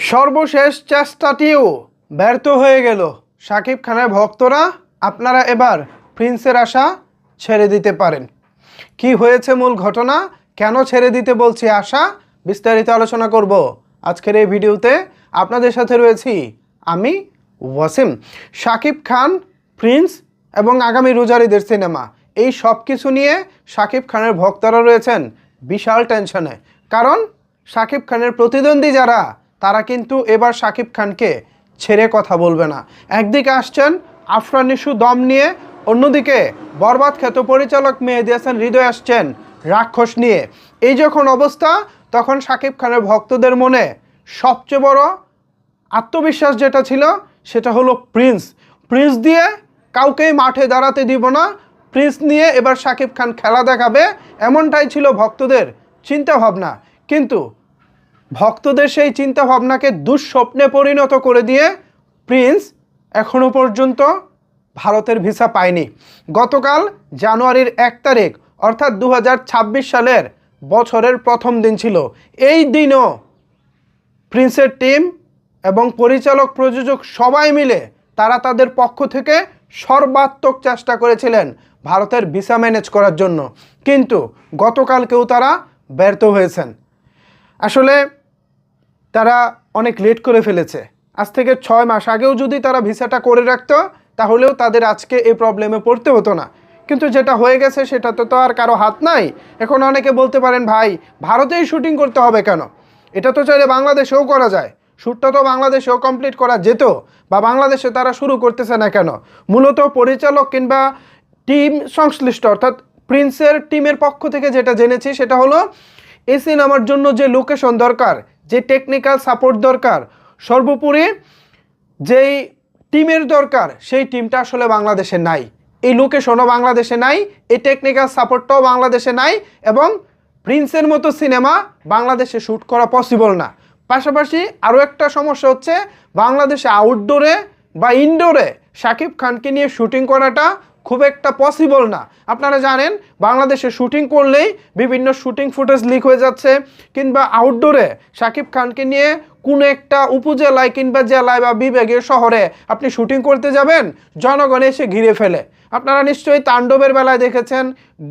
সর্বশেষ চেষ্টাটিও ব্যর্থ হয়ে গেল শাকিব খানের ভক্তরা। আপনারা এবার প্রিন্সের আশা ছেড়ে দিতে পারেন। কি হয়েছে মূল ঘটনা, কেন ছেড়ে দিতে বলছি আশা, বিস্তারিত আলোচনা করব আজকের এই ভিডিওতে। আপনাদের সাথে রয়েছি আমি ওয়াসিম। শাকিব খান, প্রিন্স এবং আগামী রোজার ঈদের সিনেমা, এই সব কিছু নিয়ে শাকিব খানের ভক্তরা রয়েছেন বিশাল টেনশনে। কারণ শাকিব খানের প্রতিদ্বন্দ্বী যারা, তারা কিন্তু এবার শাকিব খানকে ছেড়ে কথা বলবে না। একদিকে আসছেন আফরান নিশু দম নিয়ে, অন্যদিকে বরবাদ খ্যাত পরিচালক মেহেদী হাসান হৃদয় আসছেন রাক্ষস নিয়ে। এই যখন অবস্থা, তখন শাকিব খানের ভক্তদের মনে সবচেয়ে বড় আত্মবিশ্বাস যেটা ছিল সেটা হলো প্রিন্স দিয়ে কাউকেই মাঠে দাঁড়াতে দিব না, প্রিন্স নিয়ে এবার শাকিব খান খেলা দেখাবে, এমনটাই ছিল ভক্তদের চিন্তাভাবনা। কিন্তু ভক্তদের সেই চিন্তাভাবনাকে দুঃস্বপ্নে পরিণত করে দিয়ে প্রিন্স এখনও পর্যন্ত ভারতের ভিসা পায়নি। গতকাল জানুয়ারির 1 তারিখ অর্থাৎ 2026 সালের বছরের প্রথম দিন ছিল। এই দিনও প্রিন্সের টিম এবং পরিচালক প্রযোজক সবাই মিলে তারা তাদের পক্ষ থেকে সর্বাত্মক চেষ্টা করেছিলেন ভারতের ভিসা ম্যানেজ করার জন্য, কিন্তু গতকালকেও তারা ব্যর্থ হয়েছেন। আসলে তারা অনেক লেট করে ফেলেছে। আজ থেকে 6 মাস আগেও যদি তারা ভিসাটা করে রাখতো, তাহলেও তাদের আজকে এই প্রবলেমে পড়তে হতো না। কিন্তু যেটা হয়ে গেছে সেটাতে তো আর কারো হাত নাই। এখন অনেকে বলতে পারেন, ভাই ভারতেই শুটিং করতে হবে কেন? এটা তো চাইলে বাংলাদেশেও করা যায়, শ্যুটটা তো বাংলাদেশেও কমপ্লিট করা যেত, বা বাংলাদেশে তারা শুরু করতেছে না কেন? মূলত পরিচালক কিংবা টিম সংশ্লিষ্ট অর্থাৎ প্রিন্সের টিমের পক্ষ থেকে যেটা জেনেছি সেটা হলো, এই সিনেমার জন্য যে লোকেশন দরকার, যে টেকনিক্যাল সাপোর্ট দরকার, সর্বোপরি যেই টিমের দরকার, সেই টিমটা আসলে বাংলাদেশে নাই। এই লোকেশনও বাংলাদেশে নাই, এই টেকনিক্যাল সাপোর্টটাও বাংলাদেশে নাই, এবং প্রিন্সের মতো সিনেমা বাংলাদেশে শ্যুট করা পসিবল না। পাশাপাশি আরও একটা সমস্যা হচ্ছে, বাংলাদেশে আউটডোরে বা ইনডোরে শাকিব খানকে নিয়ে শুটিং করাটা খুব একটা পসিবল না। আপনারা জানেন বাংলাদেশে শুটিং করলেই বিভিন্ন শুটিং ফুটেজ লিক হয়ে যাচ্ছে, কিংবা আউটডোরে শাকিব খানকে নিয়ে কোনো একটা উপজেলায় কিংবা জেলায় বা বিভাগীয় শহরে আপনি শুটিং করতে যাবেন, জনগণ এসে ঘিরে ফেলে। আপনারা নিশ্চয়ই তাণ্ডবের বেলায় দেখেছেন,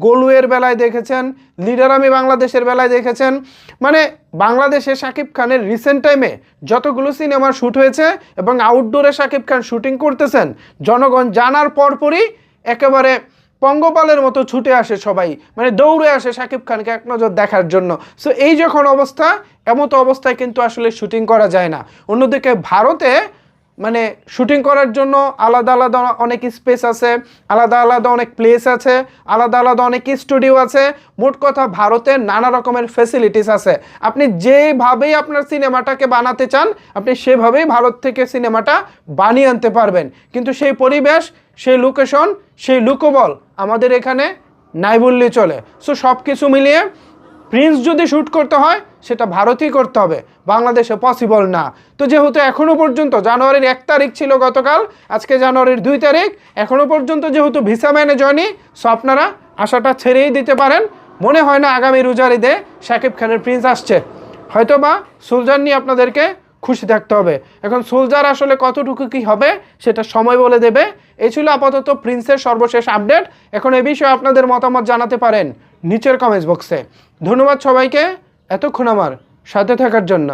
গোলুয়ের বেলায় দেখেছেন, লিডার আমি বাংলাদেশের বেলায় দেখেছেন। মানে বাংলাদেশে শাকিব খানের রিসেন্ট টাইমে যতগুলো সিনেমার শ্যুট হয়েছে এবং আউটডোরে শাকিব খান শুটিং করতেছেন, জনগণ জানার পরপরই একেবারে পঙ্গপালের মতো ছুটে আসে সবাই, মানে দৌড়ে আসে শাকিব খানকে এক নজর দেখার জন্য। সো এই যখন অবস্থা, এমতো অবস্থায় কিন্তু আসলে শুটিং করা যায় না। অন্যদিকে ভারতে মানে শুটিং করার জন্য আলাদা আলাদা অনেক স্পেস আছে, আলাদা আলাদা অনেক প্লেস আছে, আলাদা আলাদা অনেক স্টুডিও আছে। মোট কথা ভারতে নানা রকমের ফ্যাসিলিটিস আছে। আপনি যেভাবেই আপনার সিনেমাটাকে বানাতে চান, আপনি সেভাবেই ভারত থেকে সিনেমাটা বানিয়ে আনতে পারবেন। কিন্তু সেই পরিবেশ, সেই লোকেশন, সেই লুকোবল আমাদের এখানে নাই বললেই চলে। সো সব কিছু মিলিয়ে প্রিন্স যদি শ্যুট করতে হয় সেটা ভারতেই করতে হবে, বাংলাদেশে পসিবল না। তো যেহেতু এখনও পর্যন্ত জানুয়ারির 1 তারিখ ছিল গতকাল, আজকে জানুয়ারির 2 তারিখ, এখনও পর্যন্ত যেহেতু ভিসা ম্যানেজ হয়নি, সো আপনারা আশাটা ছেড়েই দিতে পারেন। মনে হয় না আগামী রোজার ঈদে শাকিব খানের প্রিন্স আসছে। হয়তো বা সোলজার নিয়ে আপনাদেরকে খুশি থাকতে হবে। এখন সোলজার আসলে কতটুকু কি হবে সেটা সময় বলে দেবে। এই ছিল আপাতত প্রিন্সের সর্বশেষ আপডেট। এখন এ বিষয়ে আপনাদের মতামত জানাতে পারেন নিচের কমেন্টস বক্সে। ধন্যবাদ সবাইকে এতক্ষণ আমার সাথে থাকার জন্য।